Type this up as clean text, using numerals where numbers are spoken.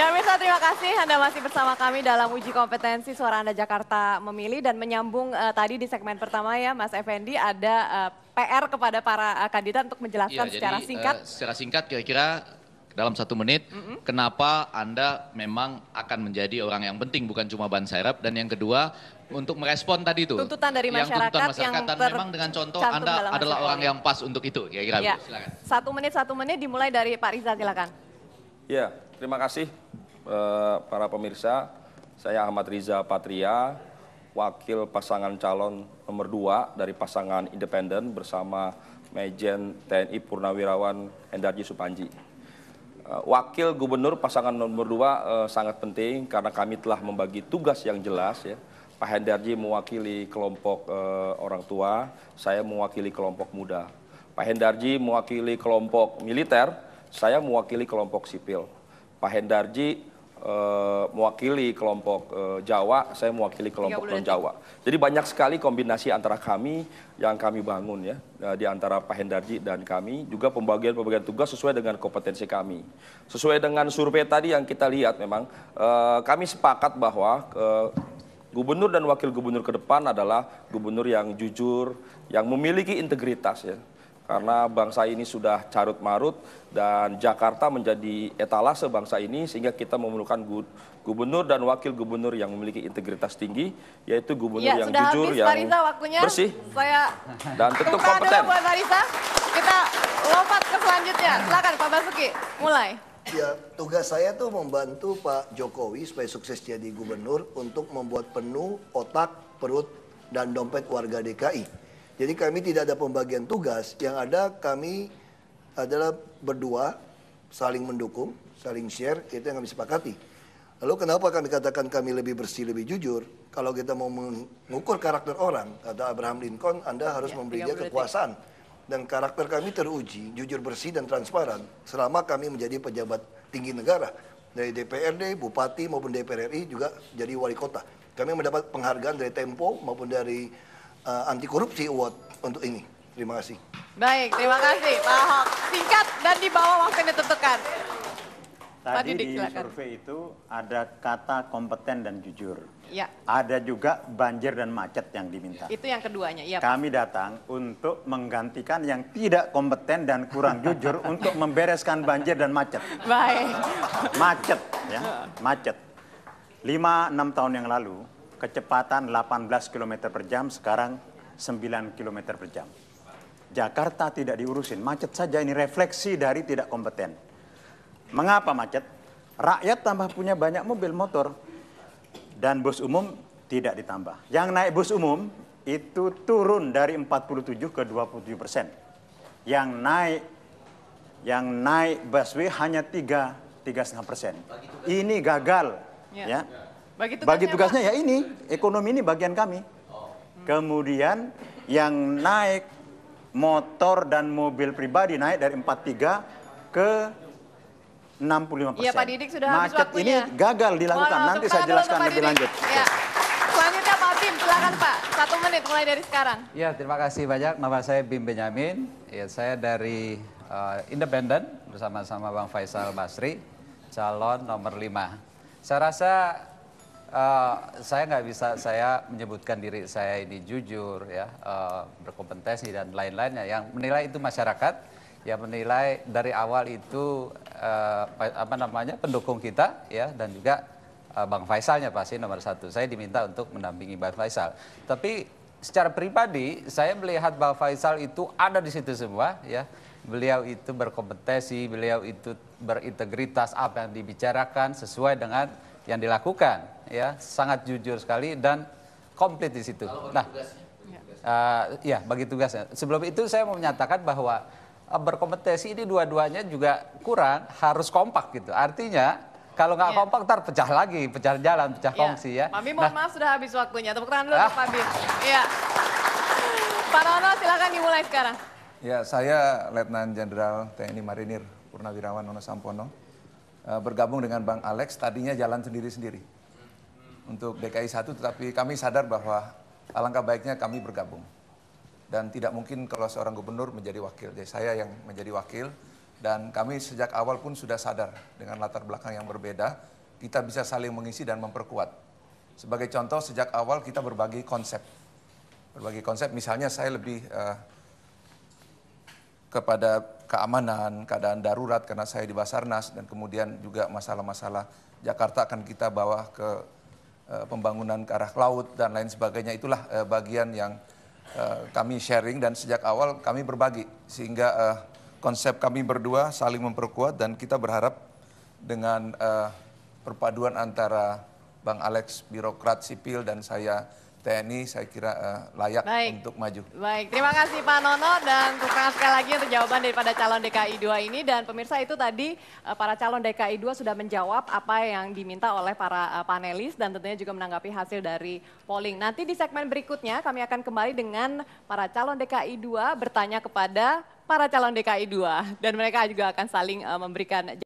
Ya, Mirsa, terima kasih Anda masih bersama kami dalam uji kompetensi Suara Anda Jakarta Memilih. Dan menyambung tadi di segmen pertama ya Mas Effendi, ada PR kepada para kandidat untuk menjelaskan secara singkat. Secara singkat kira-kira dalam 1 menit, kenapa Anda memang akan menjadi orang yang penting, bukan cuma ban serep. Dan yang kedua, untuk merespon tadi itu. Tuntutan dari masyarakat yang dan memang dengan contoh Anda adalah orang yang pas untuk itu. Kira-kira ya. silakan. 1 menit dimulai dari Pak Riza, silakan. Ya, terima kasih para pemirsa. Saya Ahmad Riza Patria, wakil pasangan calon nomor 2 dari pasangan independen bersama Majen TNI Purnawirawan Hendarji Supanji. Wakil gubernur pasangan nomor 2 sangat penting karena kami telah membagi tugas yang jelas ya. Pak Hendarji mewakili kelompok orang tua, saya mewakili kelompok muda. Pak Hendarji mewakili kelompok militer, saya mewakili kelompok sipil. Pak Hendarji mewakili kelompok Jawa, saya mewakili kelompok non-Jawa. Jadi banyak sekali kombinasi antara kami yang kami bangun ya, di antara Pak Hendarji dan kami, juga pembagian tugas sesuai dengan kompetensi kami. Sesuai dengan survei tadi yang kita lihat memang kami sepakat bahwa gubernur dan wakil gubernur ke depan adalah gubernur yang jujur, yang memiliki integritas ya. Karena bangsa ini sudah carut marut dan Jakarta menjadi etalase bangsa ini, sehingga kita memerlukan gubernur dan wakil gubernur yang memiliki integritas tinggi, yaitu gubernur yang jujur, yang bersih, dan tentu kompeten. Buat Marisa, kita lompat ke selanjutnya. Silakan Pak Basuki, mulai. Ya, tugas saya tuh membantu Pak Jokowi supaya sukses jadi gubernur untuk membuat penuh otak, perut, dan dompet warga DKI. Jadi kami tidak ada pembagian tugas, yang ada kami adalah berdua saling mendukung, saling share, itu yang kami sepakati. Lalu kenapa kami katakan kami lebih bersih, lebih jujur? Kalau kita mau mengukur karakter orang, kata Abraham Lincoln, Anda harus memberi dia kekuasaan. Dan karakter kami teruji, jujur, bersih, dan transparan selama kami menjadi pejabat tinggi negara. Dari DPRD, Bupati, maupun DPR RI juga jadi wali kota. Kami mendapat penghargaan dari Tempo maupun dari Anti Korupsi Award untuk ini. Terima kasih. Baik, terima kasih Pak Ahok. Singkat dan di bawah waktu yang ditentukan. Tadi di survei itu ada kata kompeten dan jujur. Ya. Ada juga banjir dan macet yang diminta. Itu yang keduanya. Ya, kami datang untuk menggantikan yang tidak kompeten dan kurang jujur untuk membereskan banjir dan macet. Baik. Macet, ya, macet. 5-6 tahun yang lalu, kecepatan 18 km per jam, sekarang 9 km per jam. Jakarta tidak diurusin, macet saja, ini refleksi dari tidak kompeten. Mengapa macet? Rakyat tambah punya banyak mobil motor, dan bus umum tidak ditambah. Yang naik bus umum itu turun dari 47 ke 27%. Yang naik busway hanya 3,5%. Ini gagal, ya. Bagi tugasnya ya ini, ekonomi ini bagian kami. Kemudian yang naik motor dan mobil pribadi naik dari 43 ke 65%. Iya, Pak Didik sudah habis macet waktunya. ini gagal dilakukan, nanti saya jelaskan lebih lanjut. Ya. Selanjutnya Pak Bim, silakan Pak. 1 menit mulai dari sekarang. Ya, terima kasih banyak. Nama saya Bim Benyamin. Ya, saya dari Independen bersama-sama Bang Faisal Basri, calon nomor 5. Saya rasa saya nggak bisa menyebutkan diri saya ini jujur, ya, berkompetensi dan lain-lainnya. Yang menilai itu masyarakat, yang menilai dari awal itu pendukung kita, ya, dan juga Bang Faisalnya pasti nomor 1. Saya diminta untuk mendampingi Bang Faisal. Tapi secara pribadi saya melihat Bang Faisal itu ada di situ semua, ya. Beliau itu berkompetensi, beliau itu berintegritas, apa yang dibicarakan sesuai dengan yang dilakukan, ya, sangat jujur sekali dan komplit di situ. Nah, ya, bagi tugasnya. Sebelum itu saya mau menyatakan bahwa berkompetensi ini dua-duanya juga kurang, harus kompak gitu. Artinya kalau nggak kompak ntar pecah lagi, pecah jalan, pecah kongsi, ya. Pak Bim, mohon maaf sudah habis waktunya. Tepuk tangan dulu untuk Pak Bim. Iya. Pak Nono, silakan dimulai sekarang. Ya, saya Letnan Jenderal TNI Marinir Purnawirawan Nono Sampono. Bergabung dengan Bang Alex, tadinya jalan sendiri-sendiri untuk DKI 1, tetapi kami sadar bahwa alangkah baiknya kami bergabung. Dan tidak mungkin kalau seorang gubernur menjadi wakil. Jadi saya yang menjadi wakil, dan kami sejak awal pun sudah sadar dengan latar belakang yang berbeda, kita bisa saling mengisi dan memperkuat. Sebagai contoh, sejak awal kita berbagi konsep. Berbagi konsep, misalnya saya lebih kepada keamanan, keadaan darurat karena saya di Basarnas, dan kemudian juga masalah-masalah Jakarta akan kita bawa ke pembangunan ke arah laut dan lain sebagainya. Itulah bagian yang kami sharing, dan sejak awal kami berbagi sehingga konsep kami berdua saling memperkuat, dan kita berharap dengan perpaduan antara Bang Alex birokrat sipil dan saya TNI, saya kira layak untuk maju. Baik, terima kasih Pak Nono, dan terima kasih sekali lagi untuk jawaban daripada calon DKI 2 ini. Dan pemirsa, itu tadi para calon DKI 2 sudah menjawab apa yang diminta oleh para panelis dan tentunya juga menanggapi hasil dari polling. Nanti di segmen berikutnya kami akan kembali dengan para calon DKI 2 bertanya kepada para calon DKI 2 dan mereka juga akan saling memberikan